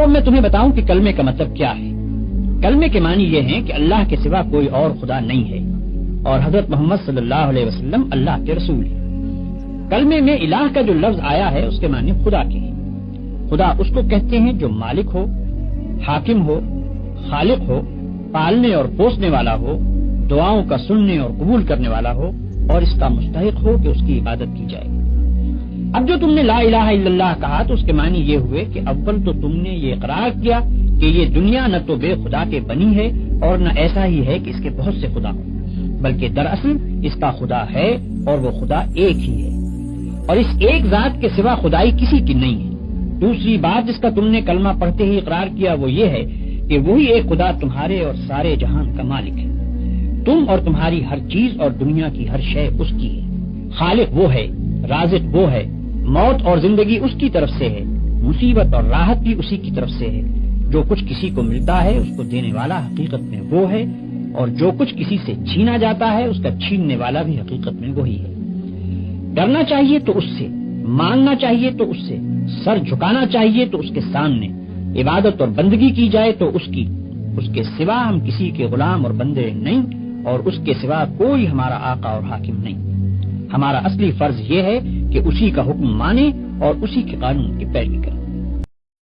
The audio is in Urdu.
اب میں تمہیں بتاؤں کہ کلمے کا مطلب کیا ہے۔ کلمے کے معنی یہ ہیں کہ اللہ کے سوا کوئی اور خدا نہیں ہے اور حضرت محمد صلی اللہ علیہ وسلم اللہ کے رسول ہیں۔ کلمے میں الہ کا جو لفظ آیا ہے اس کے معنی خدا کے ہیں۔ خدا اس کو کہتے ہیں جو مالک ہو، حاکم ہو، خالق ہو، پالنے اور پوسنے والا ہو، دعاؤں کا سننے اور قبول کرنے والا ہو اور اس کا مستحق ہو کہ اس کی عبادت کی جائے۔ اب جو تم نے لا الہ الا اللہ کہا تو اس کے معنی یہ ہوئے کہ اول تو تم نے یہ اقرار کیا کہ یہ دنیا نہ تو بے خدا کے بنی ہے اور نہ ایسا ہی ہے کہ اس کے بہت سے خدا ہوں، بلکہ دراصل اس کا خدا ہے اور وہ خدا ایک ہی ہے، اور اس ایک ذات کے سوا خدائی کسی کی نہیں ہے۔ دوسری بات جس کا تم نے کلمہ پڑھتے ہی اقرار کیا وہ یہ ہے کہ وہی ایک خدا تمہارے اور سارے جہان کا مالک ہے۔ تم اور تمہاری ہر چیز اور دنیا کی ہر شے اس کی ہے۔ خالق وہ ہے، رازق وہ ہے، موت اور زندگی اس کی طرف سے ہے، مصیبت اور راحت بھی اسی کی طرف سے ہے۔ جو کچھ کسی کو ملتا ہے اس کو دینے والا حقیقت میں وہ ہے، اور جو کچھ کسی سے چھینا جاتا ہے اس کا چھیننے والا بھی حقیقت میں وہی ہے۔ ڈرنا چاہیے تو اس سے، مانگنا چاہیے تو اس سے، سر جھکانا چاہیے تو اس کے سامنے، عبادت اور بندگی کی جائے تو اس کی، اس کے سوا ہم کسی کے غلام اور بندے نہیں، اور اس کے سوا کوئی ہمارا آقا اور حاکم نہیں۔ ہمارا اصلی فرض یہ ہے کہ اسی کا حکم مانیں اور اسی کے قانون کی پیروی کریں۔